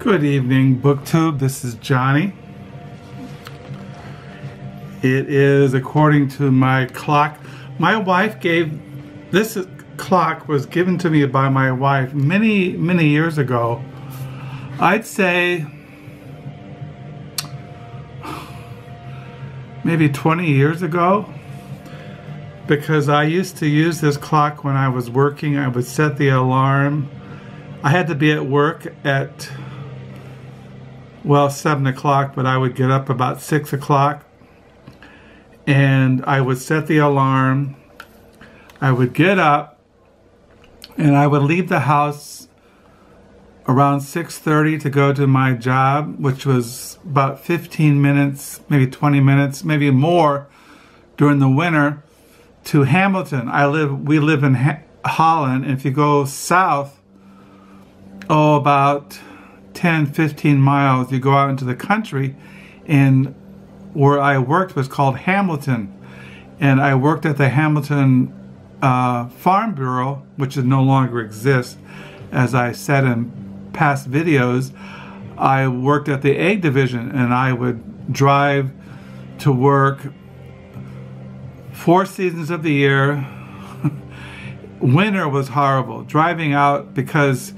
Good evening, BookTube. This is Johnny. It is according to my clock. My wife gave this clock was given to me by my wife many years ago. I'd say maybe 20 years ago, because I used to use this clock when I was working. I would set the alarm. I had to be at work at 7 o'clock, but I would get up about 6 o'clock and I would set the alarm. I would get up and I would leave the house around 6:30 to go to my job, which was about 15 minutes, maybe 20 minutes, maybe more during the winter, to Hamilton. We live in Holland, and if you go south, about 10-15 miles, you go out into the country, and where I worked was called Hamilton, and I worked at the Hamilton Farm Bureau, which no longer exists. As I said in past videos, I worked at the egg division, and I would drive to work 4 seasons of the year. Winter was horrible driving out, because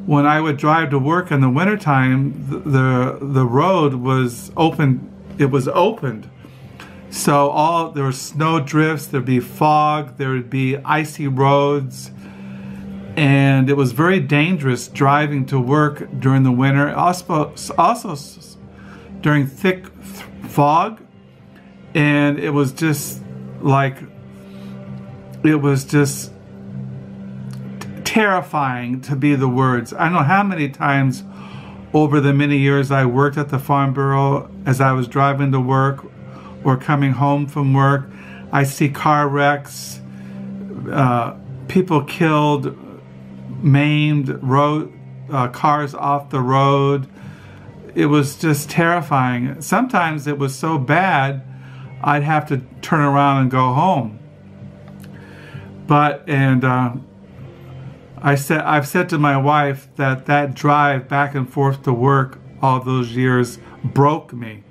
when I would drive to work in the wintertime, the road was open. It was opened. So there were snow drifts, there'd be fog, there would be icy roads, and it was very dangerous driving to work during the winter. Also during thick fog, and it was just terrifying, to be the words. I don't know how many times over the many years I worked at the Farm Bureau, as I was driving to work or coming home from work, I see car wrecks, people killed, maimed, cars off the road. It was just terrifying. Sometimes it was so bad I'd have to turn around and go home. I've said to my wife that drive back and forth to work all those years broke me.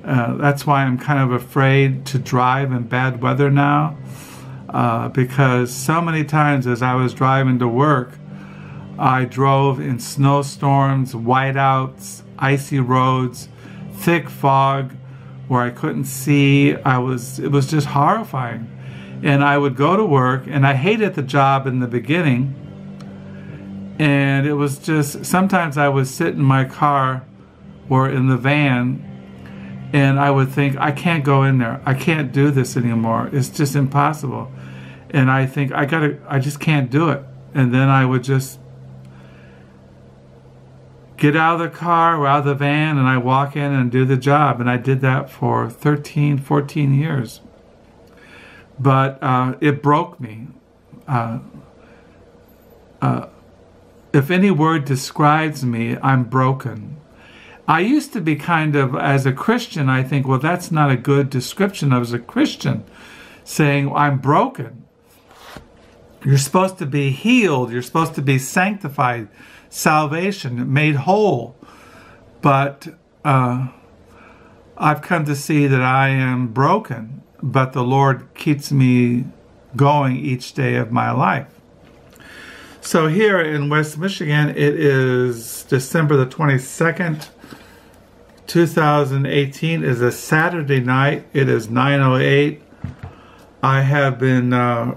That's why I'm kind of afraid to drive in bad weather now, because so many times as I was driving to work, I drove in snowstorms, whiteouts, icy roads, thick fog where I couldn't see. It was just horrifying. And I would go to work, and I hated the job in the beginning. And it was just, sometimes I would sit in my car or in the van, and I would think, I can't go in there. I can't do this anymore. It's just impossible. And I think, I just can't do it. And then I would just get out of the car or out of the van, and I walk in and do the job. And I did that for 13, 14 years. But it broke me. If any word describes me, I'm broken. I used to be as a Christian, I think, well, that's not a good description of as a Christian, saying, I'm broken. You're supposed to be healed. You're supposed to be sanctified, salvation, made whole. But I've come to see that I am broken, but the Lord keeps me going each day of my life. So here in West Michigan, it is December the 22nd, 2018. Is a Saturday night. It is 9:08. I have been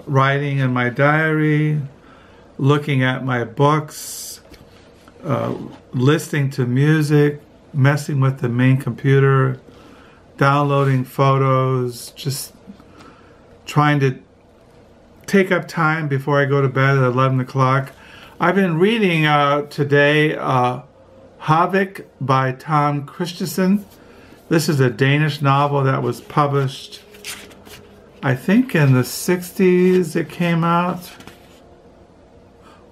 writing in my diary, looking at my books, listening to music, messing with the main computer, downloading photos, just trying to take up time before I go to bed at 11 o'clock. I've been reading today Havik by Tom Christensen. This is a Danish novel that was published, I think in the 60s it came out.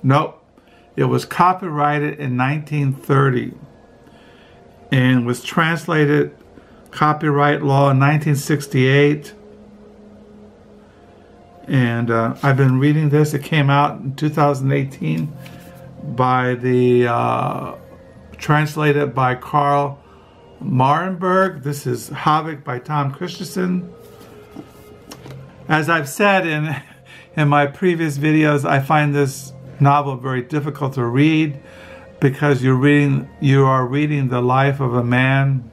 Nope. It was copyrighted in 1930 and was translated, copyright law, in 1968. And I've been reading this. It came out in 2018 by the translated by Carl Marenberg. This is Havoc by Tom Christensen. As I've said in my previous videos, I find this novel very difficult to read because you are reading the life of a man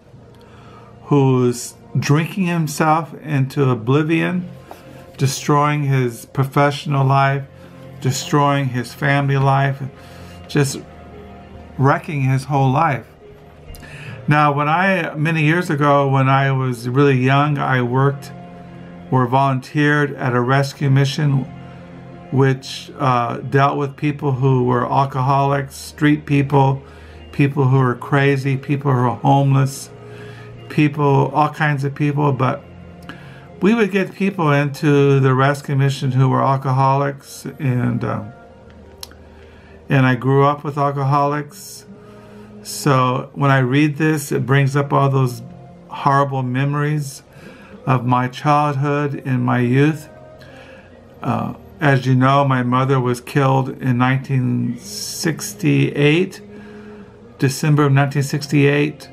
who's drinking himself into oblivion, destroying his professional life, destroying his family life, just wrecking his whole life. Now, many years ago, when I was really young, I worked or volunteered at a rescue mission which dealt with people who were alcoholics, street people, people who were crazy, people who were homeless, people, all kinds of people. But we would get people into the rescue mission who were alcoholics, and I grew up with alcoholics. So when I read this, it brings up all those horrible memories of my childhood and my youth. As you know, my mother was killed in 1968, December of 1968.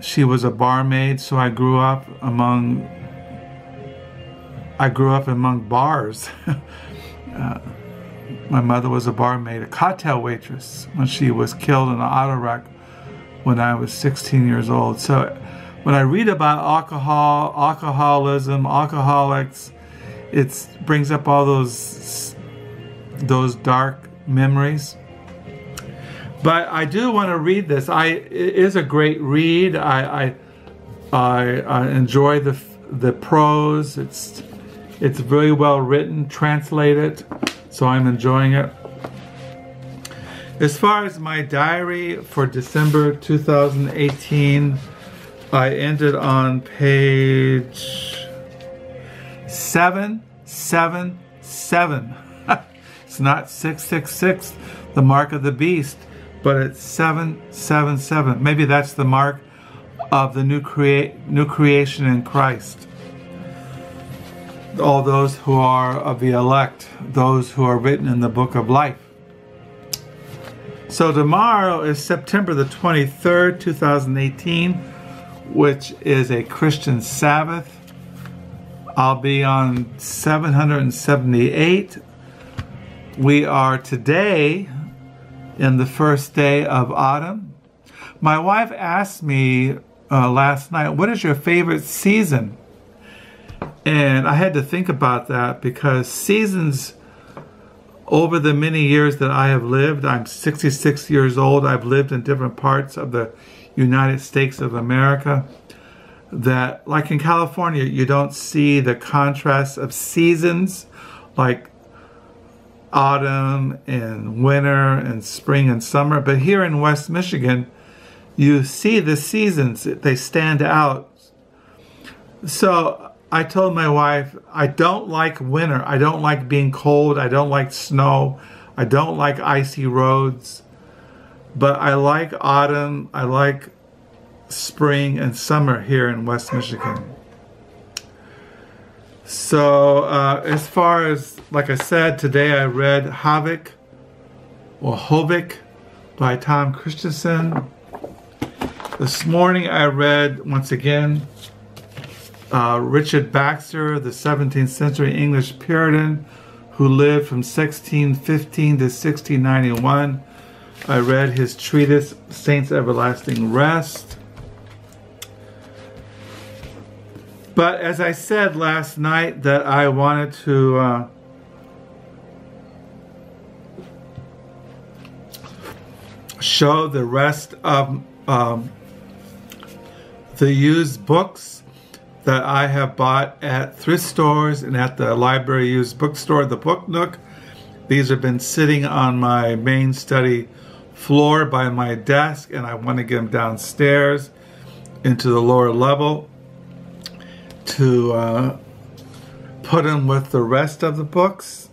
She was a barmaid, so I grew up among bars. My mother was a barmaid, a cocktail waitress, when she was killed in an auto wreck when I was 16 years old. So when I read about alcohol, alcoholism, alcoholics, it brings up all those dark memories. But I do want to read this. It is a great read. I enjoy the prose. It's very well written, translated, so I'm enjoying it. As far as my diary for December 2018, I ended on page 777. It's not 666, the mark of the beast, but it's 777. Maybe that's the mark of the new creation in Christ. All those who are of the elect, those who are written in the book of life. So tomorrow is September the 23rd, 2018, which is a Christian Sabbath. I'll be on 778. We are today in the first day of autumn. My wife asked me last night, what is your favorite season? And I had to think about that because seasons, over the many years that I have lived, I'm 66 years old, I've lived in different parts of the United States of America, that like in California, you don't see the contrast of seasons like autumn and winter and spring and summer. But here in West Michigan, you see the seasons, they stand out. So I told my wife, I don't like winter. I don't like being cold. I don't like snow. I don't like icy roads. But I like autumn. I like spring and summer here in West Michigan. So as far as, like I said, today I read Havoc or Hovik by Tom Christensen. This morning I read, once again, Richard Baxter, the 17th century English Puritan who lived from 1615 to 1691. I read his treatise, Saints' Everlasting Rest. But as I said last night, that I wanted to show the rest of the used books that I have bought at thrift stores and at the library used bookstore, the Book Nook. These have been sitting on my main study floor by my desk, and I want to get them downstairs into the lower level to put them with the rest of the books.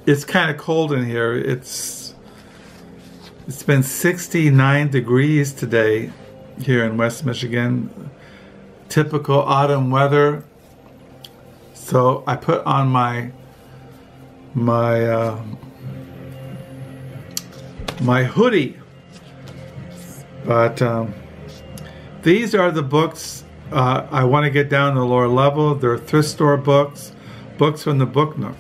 It's kind of cold in here. It's been 69 degrees today here in West Michigan. Typical autumn weather. So I put on my my hoodie. But these are the books I want to get down to the lower level. They're thrift store books, books from the Book Nook.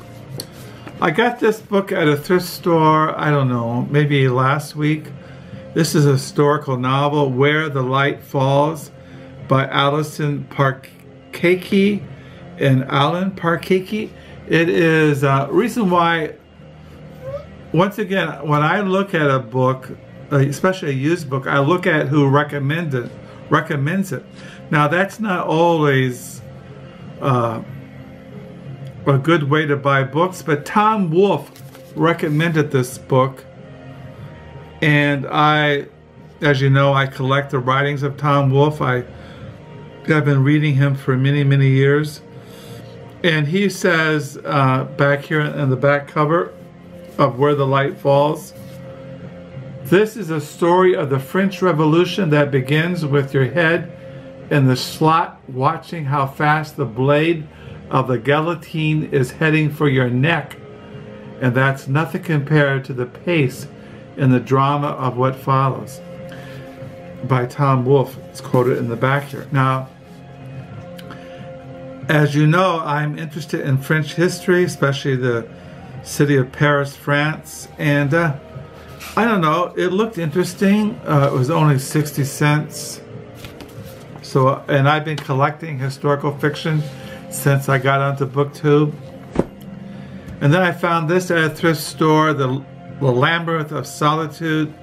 I got this book at a thrift store, I don't know, maybe last week. This is a historical novel, Where the Light Falls, by Alison Parkacki and Alan Parkacki. It is a reason why, once again, when I look at a book, especially a used book, I look at who recommends it. Now, that's not always a good way to buy books, but Tom Wolfe recommended this book, and as you know, I collect the writings of Tom Wolfe. I have been reading him for many, many years, and he says back here in the back cover of Where the Light Falls, this is a story of the French Revolution that begins with your head in the slot, watching how fast the blade of the guillotine is heading for your neck. And that's nothing compared to the pace in the drama of what follows. By Tom Wolfe. It's quoted in the back here. Now, as you know, I'm interested in French history, especially the city of Paris, France. And I don't know, it looked interesting. It was only 60 cents. So, and I've been collecting historical fiction since I got onto BookTube. And then I found this at a thrift store, the Labyrinth of Solitude.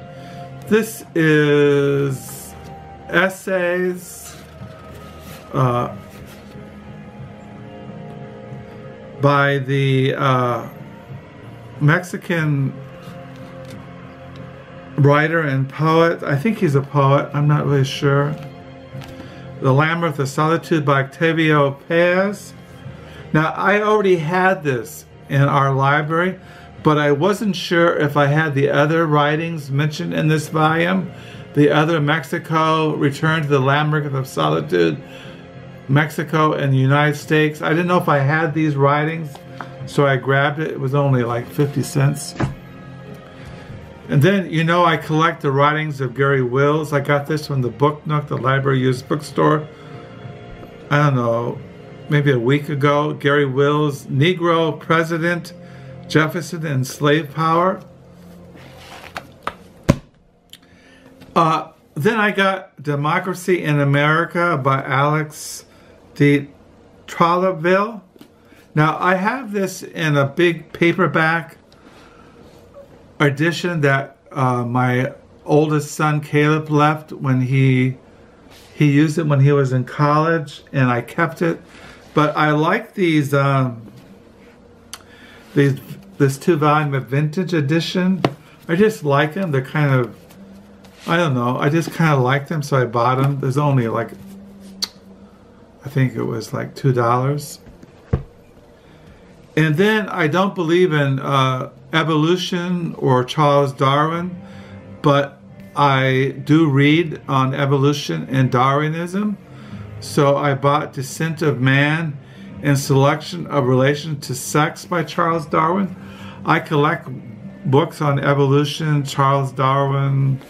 This is essays by the Mexican writer and poet. I think he's a poet, I'm not really sure. The Labyrinth of Solitude by Octavio Paz. Now, I already had this in our library, but I wasn't sure if I had the other writings mentioned in this volume. The other Mexico, Return to the Labyrinth of Solitude, Mexico and the United States. I didn't know if I had these writings, so I grabbed it. It was only like 50 cents. And then, you know, I collect the writings of Gary Wills. I got this from the Book Nook, the library used bookstore. I don't know, maybe a week ago. Gary Wills, Negro President, Jefferson and Slave Power. Then I got Democracy in America by Alex de Tocqueville. Now, I have this in a big paperback edition that my oldest son Caleb left when he used it when he was in college, and I kept it. But I like these this 2-volume vintage edition. I just like them. They're kind of, I don't know, I just kind of like them, so I bought them. There's only like, I think it was like $2. And then I don't believe in evolution or Charles Darwin, but I do read on evolution and Darwinism. So I bought Descent of Man and Selection of Relation to Sex by Charles Darwin. I collect books on evolution, Charles Darwin.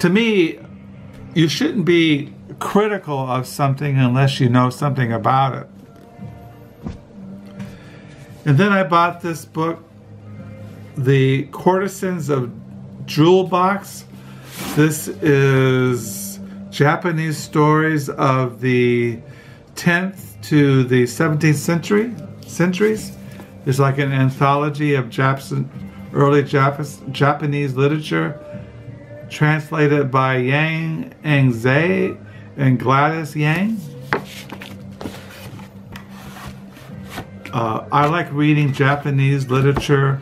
To me, you shouldn't be critical of something unless you know something about it. And then I bought this book, The Courtesans of Jewel Box. This is Japanese stories of the 10th to the 17th centuries. It's like an anthology of early Japanese literature, translated by Yang Angzai and Gladys Yang. I like reading Japanese literature,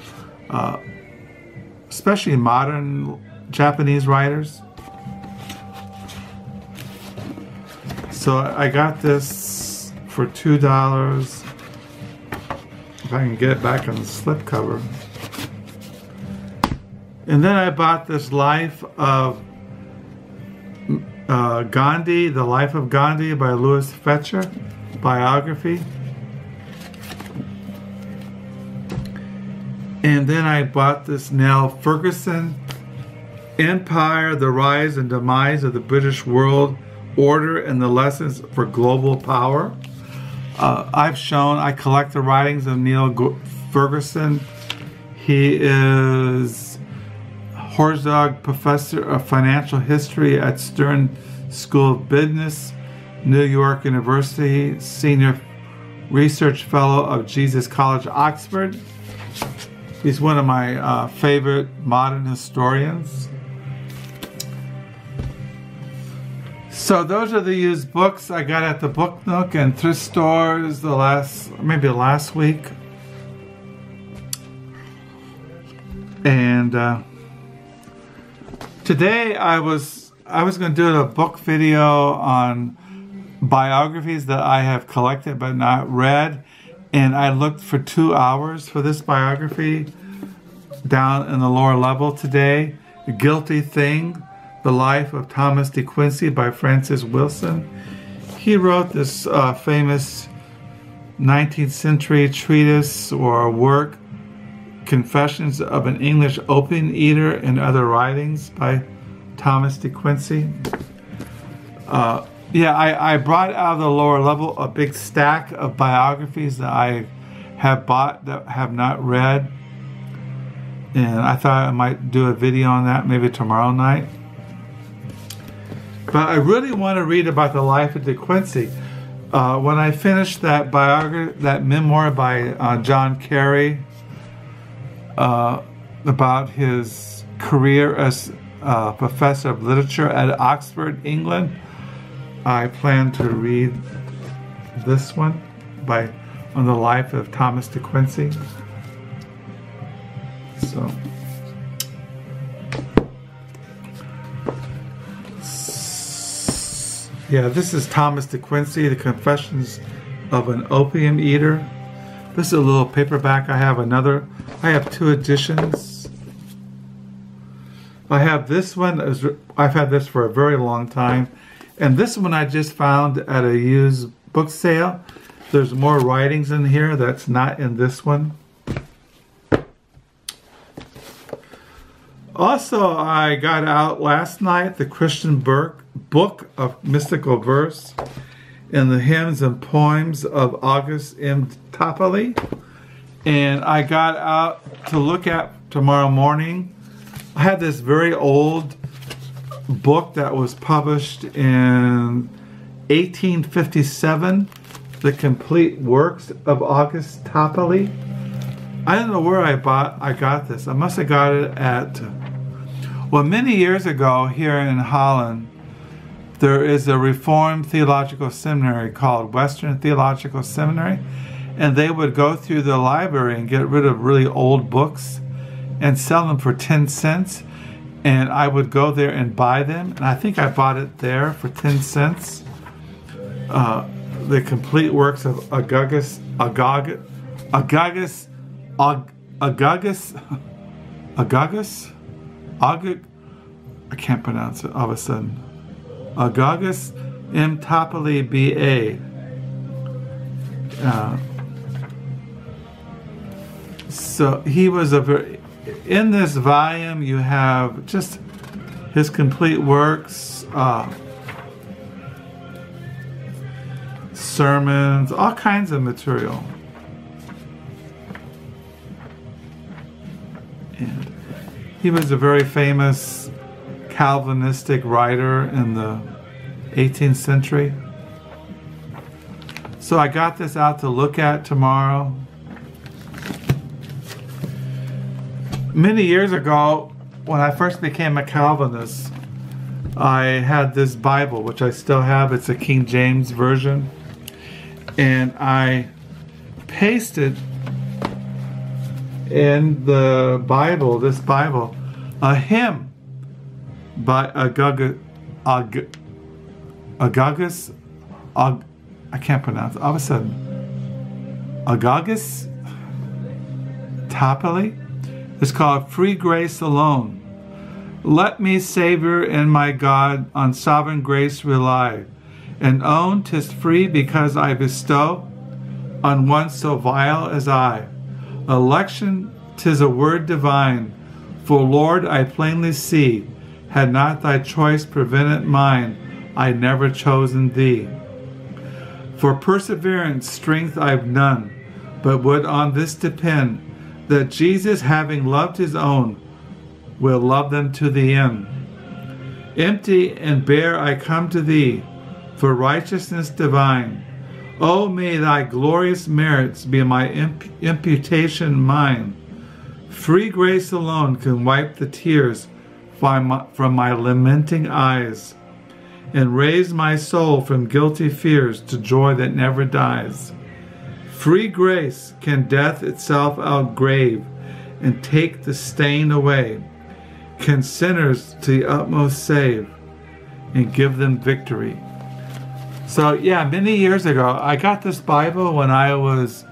especially modern Japanese writers. So I got this for $2. If I can get it back on the slipcover. And then I bought this Life of Gandhi, The Life of Gandhi by Louis Fletcher, biography. And then I bought this Nell Ferguson, Empire, the Rise and Demise of the British World Order and the Lessons for Global Power. I collect the writings of Neil Ferguson. He is Horsdog Professor of Financial History at Stern School of Business, New York University, Senior Research Fellow of Jesus College, Oxford. He's one of my favorite modern historians. So those are the used books I got at the Book Nook and thrift stores maybe last week. And today I was going to do a book video on biographies that I have collected but not read. And I looked for 2 hours for this biography down in the lower level today. The Guilty Thing, The Life of Thomas de Quincey by Francis Wilson. He wrote this famous 19th century treatise or work, Confessions of an English Opium Eater and Other Writings by Thomas de Quincey. I brought out of the lower level a big stack of biographies that I have bought that have not read. And I thought I might do a video on that maybe tomorrow night. But I really want to read about the life of De Quincey. When I finished that memoir by John Carey about his career as professor of literature at Oxford, England, I plan to read this one on the life of Thomas de Quincey. So, yeah, this is Thomas de Quincey, The Confessions of an Opium Eater. This is a little paperback. I have 2 editions. I have this one. I've had this for a very long time. And this one I just found at a used book sale. There's more writings in here that's not in this one. Also, I got out last night the Christian Book of Mystical Verse and the Hymns and Poems of August M. Topley. And I got out to look at tomorrow morning. I had this very old book that was published in 1857, The Complete Works of August Topley. I don't know where I got this. I must have got it at, many years ago here in Holland, there is a Reformed theological seminary called Western Theological Seminary, and they would go through the library and get rid of really old books and sell them for 10 cents. And I would go there and buy them. And I think I bought it there for 10 cents. The Complete Works of Agagus, I can't pronounce it all of a sudden. August M. Topley, B.A. So he was in this volume you have just his complete works, sermons, all kinds of material. And he was a very famous Calvinistic writer in the 18th century. So I got this out to look at tomorrow. Many years ago, when I first became a Calvinist, I had this Bible, which I still have. It's a King James Version. And I pasted in the Bible, this Bible, a hymn by Agagus, I can't pronounce it. All of a sudden, Agagus Topley. It's called Free Grace Alone. Let me, Savior and my God, on sovereign grace rely, and own 'tis free because I bestow on one so vile as I. Election 'tis a word divine. For Lord, I plainly see, had not thy choice prevented mine, I never chosen thee. For perseverance strength I've none, but would on this depend, that Jesus, having loved his own, will love them to the end. Empty and bare I come to thee, for righteousness divine. O may thy glorious merits be my imputation mine. Free grace alone can wipe the tears from my lamenting eyes, and raise my soul from guilty fears to joy that never dies. Free grace can death itself outgrave, and take the stain away, can sinners to the utmost save, and give them victory. So yeah, many years ago, I got this Bible when I was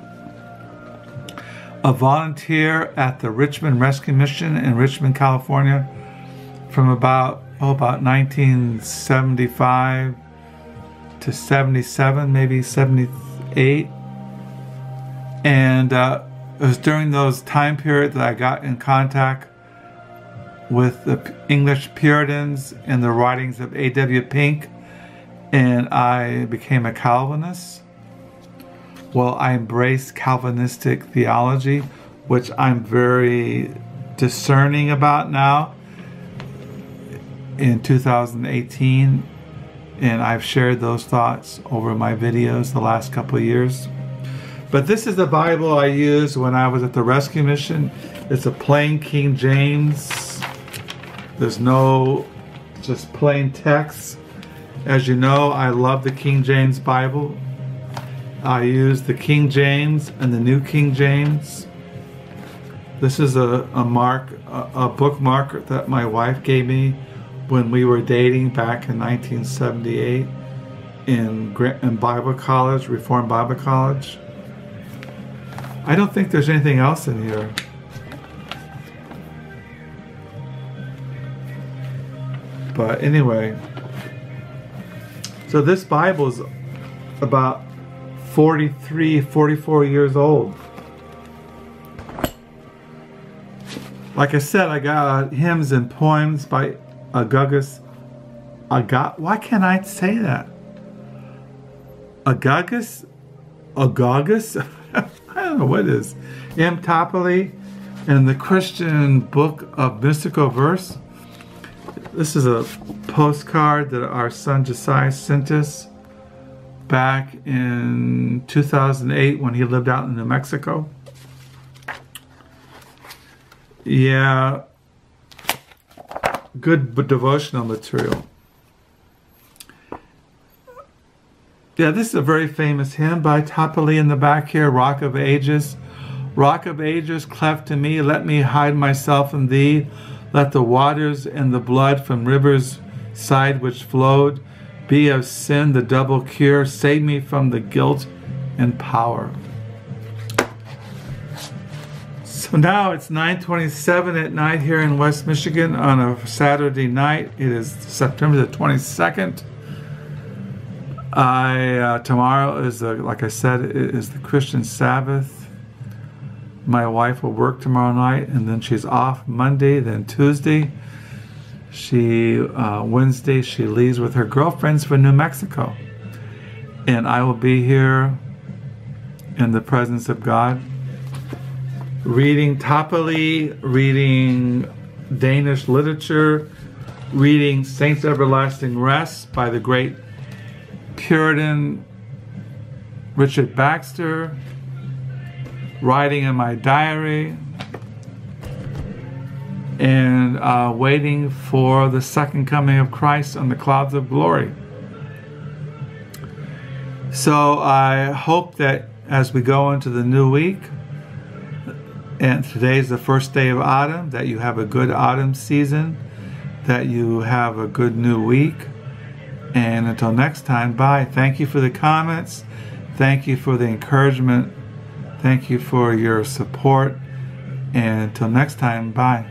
a volunteer at the Richmond Rescue Mission in Richmond, California, from about 1975 to 77, maybe 78. And it was during those time periods that I got in contact with the English Puritans and the writings of A.W. Pink, and I became a Calvinist. Well, I embraced Calvinistic theology, which I'm very discerning about now in 2018, and I've shared those thoughts over my videos the last couple of years. But this is the Bible I used when I was at the rescue mission. It's a plain King James. There's no just plain text. As you know, I love the King James Bible. I use the King James and the New King James. This is a bookmark that my wife gave me when we were dating back in 1978 in Bible College, Reformed Bible College. I don't think there's anything else in here. But anyway, so this Bible is about 43, 44 years old. Like I said, I got hymns and poems by Augustus. Why can't I say that? Augustus? I don't know what it is. M. Topley and the Christian Book of Mystical Verse. This is a postcard that our son Josiah sent us back in 2008 when he lived out in New Mexico. Yeah, good devotional material. Yeah, this is a very famous hymn by Topley in the back here, Rock of Ages. Rock of Ages, cleft to me, let me hide myself in thee. Let the waters and the blood from rivers side which flowed be of sin the double cure. Save me from the guilt and power. So now it's 9:27 at night here in West Michigan on a Saturday night. It is September the 22nd. Tomorrow is, like I said, it is the Christian Sabbath. My wife will work tomorrow night, and then she's off Monday, then Tuesday. Wednesday she leaves with her girlfriends for New Mexico. And I will be here in the presence of God, reading Topley, reading Danish literature, reading Saints Everlasting Rest by the great Puritan Richard Baxter, writing in my diary, and waiting for the second coming of Christ on the clouds of glory. So I hope that as we go into the new week, and today is the first day of autumn, that you have a good autumn season, that you have a good new week. And until next time, bye. Thank you for the comments. Thank you for the encouragement. Thank you for your support. And until next time, bye.